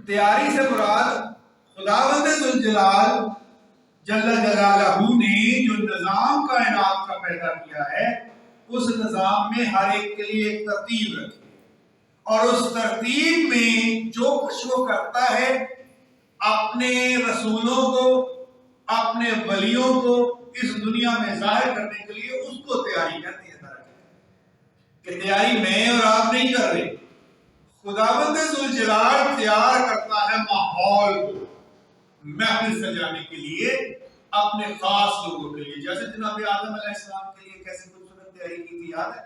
تیاری سے مراد خداوند ذوالجلال جل جلالہ نے جو نظام کائنات کا پیدا کیا ہے اس نظام میں ہر ایک کے لیے ایک ترتیب رکھی اور اس ترتیب میں جو کچھ وہ کرتا ہے اپنے رسولوں کو اپنے ولیوں کو اس دنیا میں ظاہر کرنے کے لیے اس کو تیاری کرتی ہے کہ تیاری میں اور آپ نہیں کر رہے. خداوند ذوالجلال تیار کرتا ہے ماحول کو محفل سجانے کے لیے اپنے خاص لوگوں کے لیے. جیسے جناب آدم علیہ السلام کے لیے کیسے خوبصورت تیاری کی تھی یاد ہے؟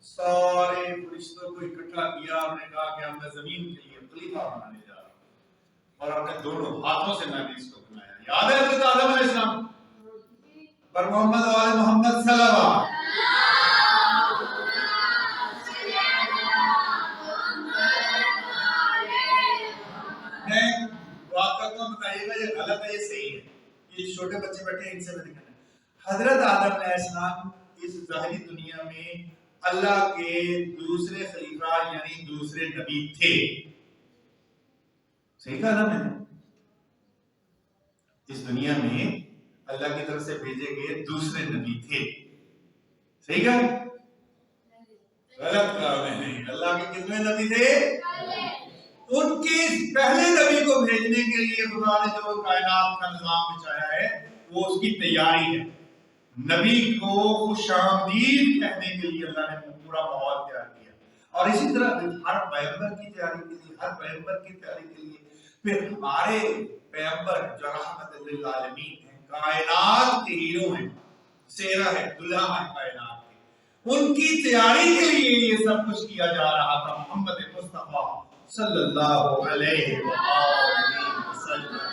سارے فرشتوں کو اکٹھا کیا اور نے کہا کہ ہم میں زمین کے لیے خلیفہ بنانے جا رہا ہوں اور اپنے دونوں ہاتھوں سے میں نے اس کو بنایا. یاد ہے حضرت آدم علیہ السلام پر محمد و آل محمد صلی اللہ علیہ بتائیے گا یہ غلط ہے یہ صحیح ہے. یہ چھوٹے بچے بیٹھے ہیں ان سے میں نے کہا حضرت آدم علیہ السلام اس ظاہری دنیا میں اللہ کے دوسرے خلیفہ یعنی دوسرے نبی تھے. صحیح کہا نا میں نے؟ اس دنیا میں اللہ کی طرف سے بھیجے گئے دوسرے نبی تھے. صحیح کہا؟ غلط کہا میں نے. اللہ کے کتنے نبی تھے؟ ان کے پہلے نبی کو بھیجنے کے لیے خدا نے جو کائنات کا نظام بچایا ہے وہ اس کی تیاری ہے. نبی کو خوش آمدید کہنے کے لیے اللہ نے پورا ماحول تیار کیا اور اسی طرح ہر پیغمبر کی تیاری کے لیے ہر پیغمبر کی تیاری کے لیے پھر ہمارے پیغمبر جو رحمت للعالمین ہیں کائنات کے ہیرو ہیں سیرہ ہے دلہا ہے کائنات کے ان کی تیاری کے لیے یہ سب کچھ کیا جا رہا تھا. محمد مصطفیٰ صلی اللہ علیہ وآلہ وسلم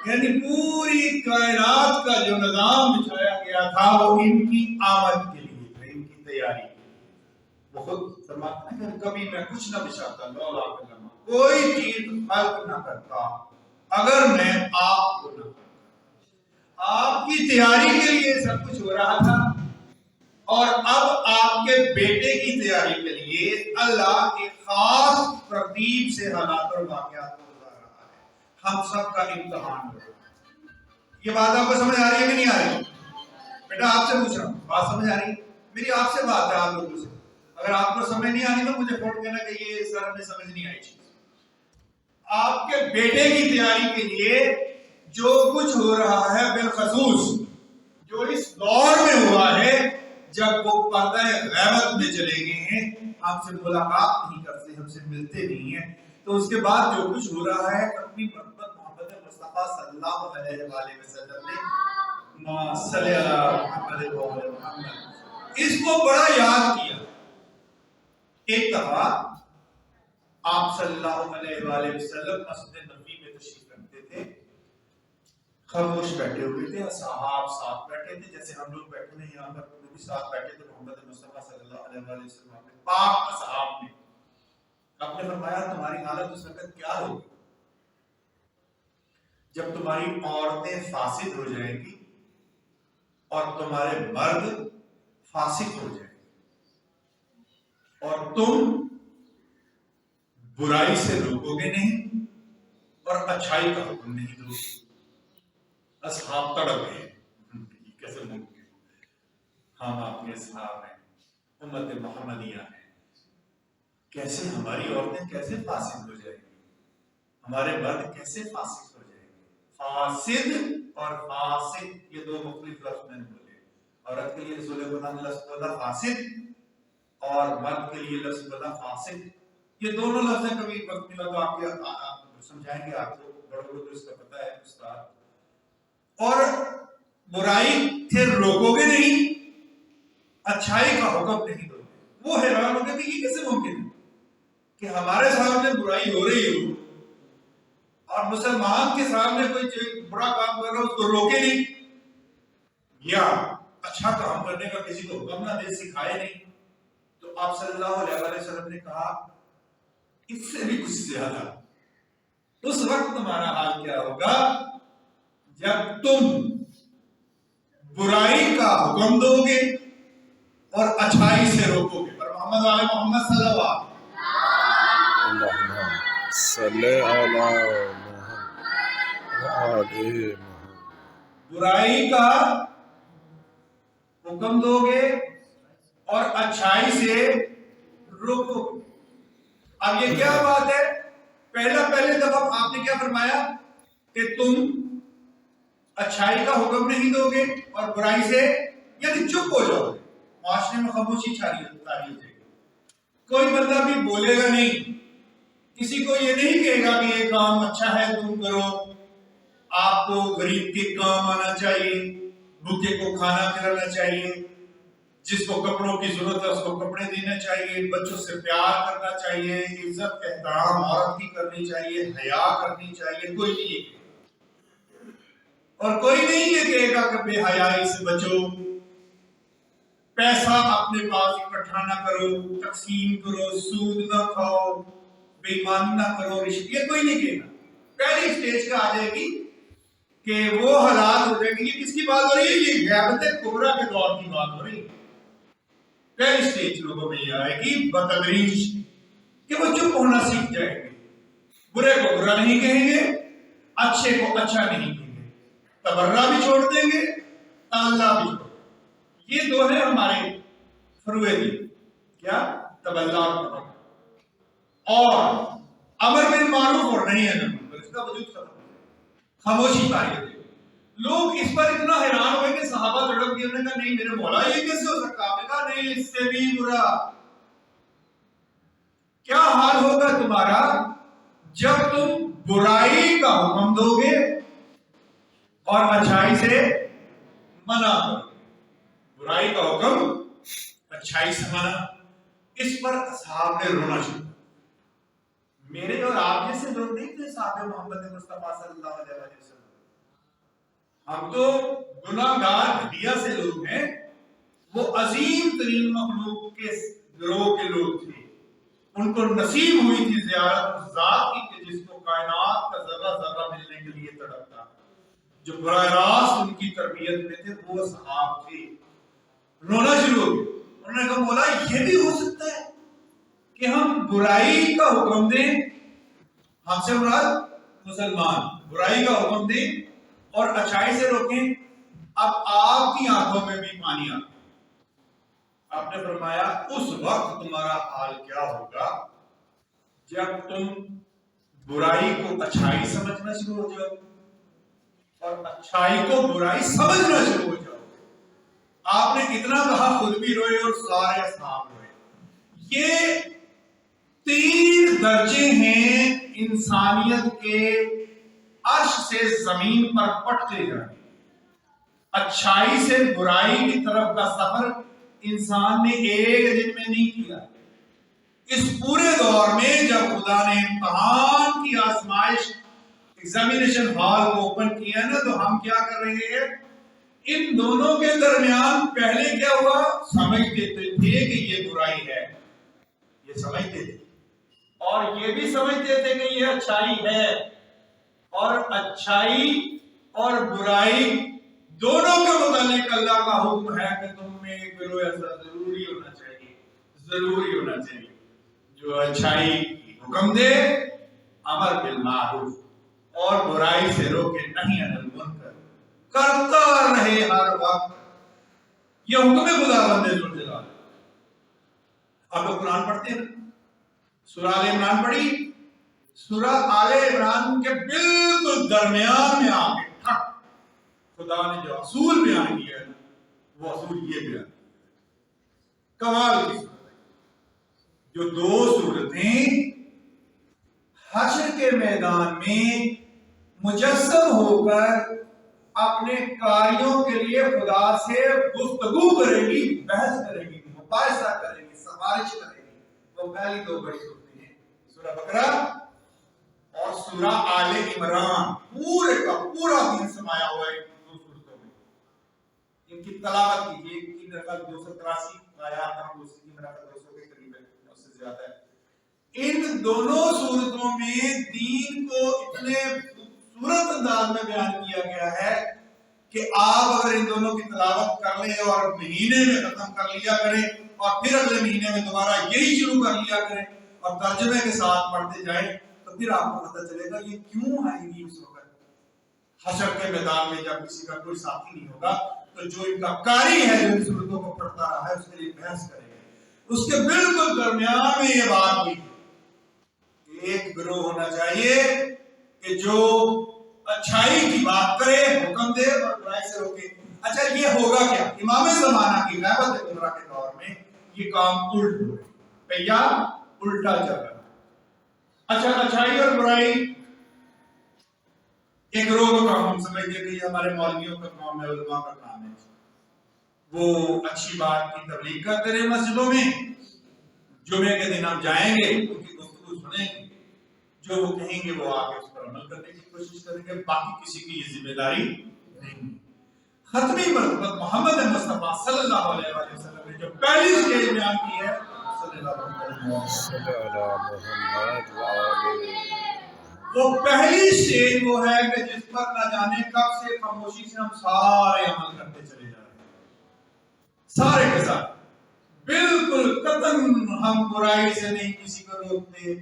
یعنی پوری کائنات کا جو نظام بچھایا گیا تھا وہ ان کی آمد کے لیے تھا ان کی تیاری. وہ خود فرماتے ہیں کہ کبھی میں کچھ نہ بچھاتا لولا کلمہ کوئی چیز خلق نہ کرتا اگر میں آپ کو نہ کرتا. آپ کی تیاری کے لیے سب کچھ ہو رہا تھا اور اب آپ کے بیٹے کی تیاری کے لیے اللہ ایک خاص ترتیب سے حالات اور واقعات کو گزار رہا ہے. ہم سب کا امتحان ہو رہا ہے. یہ بات آپ کو سمجھ آ رہی ہے کہ نہیں آ رہی؟ بیٹا آپ سے پوچھ رہا ہوں بات سمجھ آ رہی ہے؟ میری آپ سے بات ہے آپ لوگوں سے. اگر آپ کو سمجھ نہیں آ رہی تو مجھے فون کہنا کہ یہ سر ہمیں سمجھ نہیں آئی چیز. آپ کے بیٹے کی تیاری کے لیے جو کچھ ہو رہا ہے بالخصوص جو اس دور میں ہوا ہے جب وہ پردہ غیبت میں چلے گئے ہیں ہم سے ملاقات نہیں کرتے ہم سے ملتے نہیں ہیں تو اس کے بعد جو کچھ ہو رہا ہے اپنی محمد مصطفیٰ صلی اللہ علیہ وآلہ وسلم نے صلی اللہ علیہ وسلم اس کو بڑا یاد کیا. ایک دفعہ آپ صلی اللہ علیہ وآلہ وسلم مسجد نبوی میں تشریف رکھتے تھے. خاموش بیٹھے ہوئے تھے صحابہ ساتھ بیٹھے تھے جیسے ہم لوگ بیٹھے ہیں یہاں پر وہ بھی ساتھ بیٹھے تھے. محمد مصطفیٰ صلی اللہ علیہ وآلہ وسلم اپنے پاک اصحاب نے آپ نے فرمایا تمہاری حالت اس وقت کیا ہوگی جب تمہاری عورتیں فاسد ہو جائیں گی اور تمہارے مرد فاسق ہو جائیں گے اور تم برائی سے روکو گے نہیں اور اچھائی کا حکم نہیں دو گے. اصحاب تڑپ گئے کیسے ممکن ہم آپ کے اصحاب ہیں امت محمدیہ ہیں کیسے ہماری عورتیں کیسے فاسد ہو جائیں گی ہمارے مرد کیسے فاسد ہو جائیں گے. فاسد اور فاسق یہ دو مختلف لفظ میں نے بولے. عورت کے لیے رسول خدا نے لفظ بولا فاسد اور مرد کے لیے لفظ بولا فاسق. یہ دونوں لفظ کبھی وقت ملا تو آپ کے سمجھائیں گے آپ کو بڑوں کو تو اس کا پتہ ہے استاد. اور برائی سے روکو گے نہیں اچھائی کا حکم نہیں دو گے. وہ حیران ہو گئے کہ یہ کیسے ممکن ہے کہ ہمارے سامنے برائی ہو رہی ہو اور مسلمان کے سامنے کوئی برا کام کر رہا ہو اس کو روکے نہیں یا اچھا کام کرنے کا کسی کو حکم نہ دے سکھائے نہیں. تو آپ صلی اللہ علیہ وسلم نے کہا اس سے بھی کچھ زیادہ اس وقت تمہارا حال کیا ہوگا جب تم برائی کا حکم دو گے اور اچھائی سے روکو گے. پر محمد والے محمد صلی اللہ صلی علی محمد۔ برائی کا حکم دو گے اور اچھائی سے روکو گے۔ اب یہ کیا بات ہے؟ پہلے دفعہ آپ نے کیا فرمایا کہ تم اچھائی کا حکم نہیں دو گے اور برائی سے یعنی چپ ہو جاؤ گے، معاشرے میں خاموشی چھاری ہو جائے گی، کوئی بندہ بھی بولے گا نہیں، کسی کو یہ نہیں کہے گا کہ یہ کام اچھا ہے تم کرو، آپ کو غریب کے کام آنا چاہیے، بھوکے کو کھانا کھلانا چاہیے، جس کو کپڑوں کی ضرورت ہے اس کو کپڑے دینا چاہیے، بچوں سے پیار کرنا چاہیے، عزت احترام عورت کی کرنی چاہیے، حیا کرنی چاہیے، کوئی نہیں یہ کہے گا۔ اور کوئی نہیں یہ کہے گا کہ بے حیائی سے بچو، پیسہ اپنے پاس اکٹھا نہ کرو، تقسیم کرو، سود نہ کھاؤ، بے ایمانی نہ کرو، رشوت، یہ کوئی نہیں کہے گا۔ پہلی سٹیج کا آ جائے گی کہ وہ حالات ہو جائیں گے۔ یہ کس کی بات ہو رہی ہے؟ یہ غیبت کبریٰ کے دور کی بات ہو رہی ہے۔ پہلی سٹیج لوگوں میں یہ آئے گی بتدریج کہ وہ چپ ہونا سیکھ جائیں گے، برے کو برا نہیں کہیں گے، اچھے کو اچھا نہیں کہیں گے، تبرہ بھی چھوڑ دیں گے، تعلیٰ بھی چھوڑ دیں گے۔ یہ دو ہیں ہمارے فروع دین، کیا؟ تبلہ اور تبرہ، اور امر بالمعروف اور نہی عن المنکر، اس کا وجود ختم ہو گیا، خاموشی پائی ہوئی۔ لوگ اس پر اتنا حیران ہوئے کہ صحابہ تڑپ گئے، انہوں نے کہا نہیں میرے مولا یہ کیسے ہو سکتا؟ آپ نے کہا نہیں، اس سے بھی برا کیا حال ہوگا تمہارا جب تم برائی کا حکم دو گے اور اچھائی سے منع کرو گے۔ برائی کا حکم، اچھائی سے منع۔ اس پر اصحاب نے رونا شروع کیا۔ میرے اور آپ جیسے لوگ نہیں تھے صحابہ محمد مصطفیٰ صلی اللہ علیہ وسلم، ہم تو گناہ گار گھٹیا سے لوگ ہیں، وہ عظیم ترین مخلوق کے گروہ کے لوگ تھے، ان کو نصیب ہوئی تھی زیارت اس ذات کی کہ جس کو کائنات کا ذرہ ذرہ ملنے کے لیے تڑپتا، جو براہ راست ان کی تربیت میں تھے، وہ صحاب تھے۔ رونا شروع ہو گیا، انہوں نے کہا مولا یہ بھی ہو سکتا ہے کہ ہم برائی کا حکم دیں، ہم سے مراد مسلمان، برائی کا حکم دیں اور اچھائی سے روکیں؟ اب آپ کی آنکھوں میں بھی پانی آ گیا۔ آپ نے فرمایا اس وقت تمہارا حال کیا ہوگا جب تم برائی کو اچھائی سمجھنا شروع ہو جاؤ اور اچھائی کو برائی سمجھنا شروع ہو جاؤ۔ آپ نے اتنا کہا، خود بھی روئے اور سارے اصحاب روئے۔ یہ 3 درجے ہیں انسانیت کے عرش سے زمین پر پٹتے جانے۔ اچھائی سے برائی کی طرف کا سفر انسان نے ایک دن میں نہیں کیا۔ اس پورے دور میں جب خدا نے امتحان کی آزمائش ایگزامینیشن ہال کو اوپن کیا نا، تو ہم کیا کر رہے ہیں؟ ان دونوں کے درمیان پہلے کیا ہوا؟ سمجھتے تھے کہ یہ برائی ہے، یہ سمجھتے تھے، اور یہ بھی سمجھتے تھے کہ یہ اچھائی ہے، اور اچھائی اور برائی دونوں کے متعلق اللہ کا حکم ہے کہ تم میں کرو، ایسا ضروری ہونا چاہیے، ضروری ہونا چاہیے۔ جو اچھائی کی حکم دے، امر بالمعروف، اور برائی سے روکے، نہی عن المنکر، کرتا رہے ہر وقت۔ یہ حکم خدا بند ذوالجلال ہے۔ آپ لوگ قرآن پڑھتے ہیں، سورہ آل عمران پڑھی، سورہ آل عمران کے بالکل درمیان میں آ کے خدا نے جو اصول بیان کیا ہے وہ اصول یہ بیان کمال کی صورت ہے۔ جو 2 صورتیں حشر کے میدان میں مجسم ہو کر اپنے کاریوں کے لیے خدا سے گفتگو کرے گی، بحث کرے گی، مباحثہ کرے گی، سفارش کرے گی، وہ پہلی 2 بڑی صورتیں ہیں، سورہ بقرہ اور سورہ آل عمران۔ پورے کا پورا دین سمایا ہوا ہے ان 2 صورتوں میں۔ ان کی تلاوت کیجیے، ان کی رقم 283 آیات، ہم اس کی رقم 200 کے قریب ہے، اس سے زیادہ ہے۔ ان دونوں صورتوں میں دین کو اتنے خوبصورت انداز میں بیان کیا گیا ہے کہ آپ اگر ان دونوں کی تلاوت کر لیں اور مہینے میں ختم کر لیا کریں اور پھر اگلے مہینے میں دوبارہ یہی شروع کر لیا کریں اور ترجمے کے ساتھ پڑھتے جائیں تو پھر آپ کو پتہ چلے گا یہ کیوں آئیں گی اس وقت حشر کے میدان میں جب کسی کا کوئی ساتھی نہیں ہوگا تو جو ان کا قاری ہے جو ان صورتوں کو پڑھتا رہا ہے اس کے لیے بحث کریں گے۔ اس کے بالکل درمیان میں یہ بات ہوئی ایک گروہ ہونا چاہیے کہ جو اچھائی کی بات کرے، حکم دے اور برائی سے روکے۔ اچھا یہ ہوگا کیا؟ امام زمانہ کی غیبت کبریٰ کے دور میں یہ کام الٹ ہو گئے، یا الٹا چل رہا۔ اچھا اچھائی اور برائی ایک گروہ کا کام، ہم سمجھتے کہ یہ ہمارے مولویوں کا کام ہے، علماء کا کام ہے، وہ اچھی بات کی تبلیغ کرتے رہے مسجدوں میں، جمعے کے دن ہم جائیں گے ان کی گفتگو سنیں گے، جو وہ کہیں گے وہ آگے اس پر عمل کرنے کی کوشش کریں گے، باقی کسی کی یہ ذمہ داری نہیں۔ ختمی مرتبہ محمد مصطفیٰ صلی اللہ علیہ وسلم نے جو پہلی سٹیج بیان کی ہے صلی اللہ علیہ وسلم، وہ پہلی سٹیج وہ ہے کہ جس پر نہ جانے کب سے خاموشی سے ہم سارے عمل کرتے چلے جا رہے ہیں، سارے کے ساتھ بالکل قطعاً ہم برائی سے نہیں کسی کو روکتے،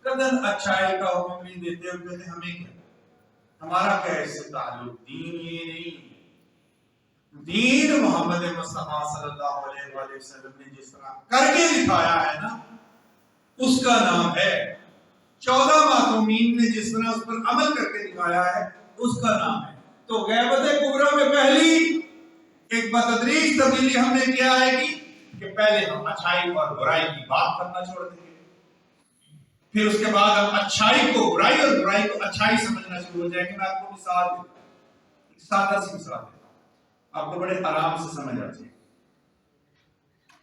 قطعاً اچھائی کا حکم نہیں دیتے، اور کہتے ہمیں کیا، ہمارا کیا اس سے تعلق، دین یہ نہیں۔ دین محمد مصطفیٰ صلی اللہ علیہ وآلہ وسلم نے جس طرح کر کے دکھایا ہے نا اس کا نام ہے، 14 معصومین نے جس طرح اس پر عمل کر کے دکھایا ہے اس کا نام ہے۔ تو غیبت کبریٰ میں پہلی ایک بتدریج تبدیلی ہم نے کیا آئے گی کہ پہلے ہم اچھائی اور برائی کی بات کرنا چھوڑ دیں گے، پھر اس کے بعد ہم اچھائی کو برائی اور برائی کو اچھائی سمجھنا شروع ہو جائیں گے۔ میں آپ کو مثال دیتا ہوں، ایک سادہ سی مثال دیتا ہوں، آپ کو بڑے آرام سے سمجھ آ جائے۔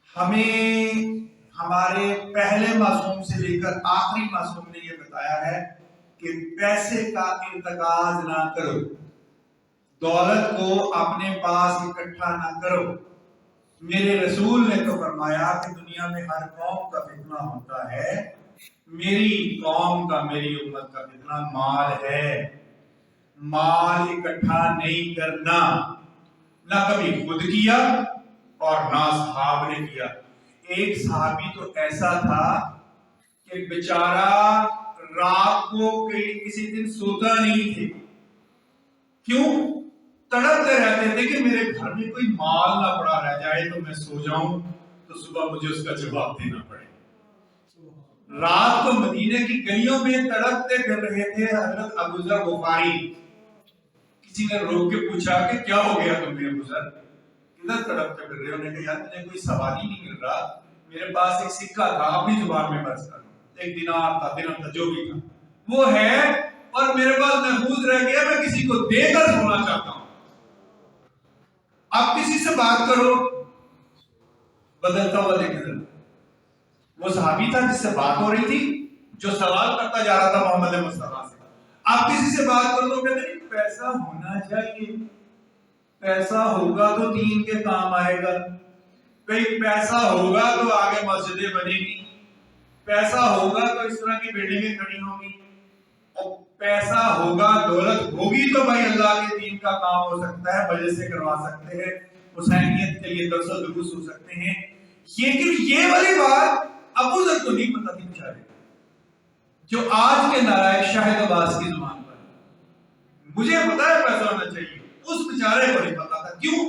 ہمیں ہمارے پہلے معصوم سے لے کر آخری معصوم نے یہ بتایا ہے کہ پیسے کا ارتکاز نہ کرو، دولت کو اپنے پاس اکٹھا نہ کرو۔ میرے رسول نے تو فرمایا کہ دنیا میں ہر قوم کا فتنہ ہوتا ہے، میری قوم کا، میری امت کا فتنہ مال ہے۔ مال اکٹھا نہیں کرنا، نہ کبھی خود کیا اور نہ صحاب نے کیا۔ ایک صحابی تو ایسا تھا کہ بیچارہ رات کو کسی دن سوتا نہیں تھے، کیوں؟ تڑپتے رہتے تھے کہ میرے گھر میں کوئی مال نہ پڑا رہ جائے تو میں سو جاؤں تو صبح مجھے اس کا جواب دینا پڑے۔ رات کو مدینے کی گلیوں میں تڑپتے پھر رہے تھے حضرت ابو ذر غفاری۔ کسی نے روک کے پوچھا کہ کیا ہو گیا تمہیں ابو ذر، کدھر تڑپتے پھر رہے ہو؟ نے کہا یار مجھے کوئی سوال ہی نہیں مل رہا، میرے پاس ایک سکہ تھا، اپنی زبان میں برس کر ایک دینار تھا، درہم تھا، جو بھی تھا وہ ہے اور میرے پاس محفوظ رہ گیا، میں کسی کو دے کر سونا چاہتا ہوں۔ آپ کسی سے بات کرو، بدلتا ہوا دیکھیں، وہ صحابی تھا جس سے بات ہو رہی تھی، جو سوال کرتا جا رہا تھا محمد مصطفیٰ سے۔ آپ کسی سے بات کرو تو کہتے ہیں پیسہ ہونا چاہیے، پیسہ ہوگا تو دین کے کام آئے گا، کہیں پیسہ ہوگا تو آگے مسجدیں بنے گی، پیسہ ہوگا تو اس طرح کی بلڈنگیں کھڑی ہوں گی، اور پیسہ ہوگا، دولت ہوگی تو بھائی اللہ کے دین کا کام ہو سکتا ہے، مجلس سے کروا سکتے ہیں، حسینیت کے لیے درس و دروس ہو سکتے ہیں۔ لیکن یہ والی بات ابو ذر کو نہیں پتا تھی بیچارے، جو آج کے نائب شاہد عباس کی زبان پر مجھے پتا ہے پیسہ ہونا چاہیے، اس بیچارے کو نہیں پتا تھا۔ کیوں؟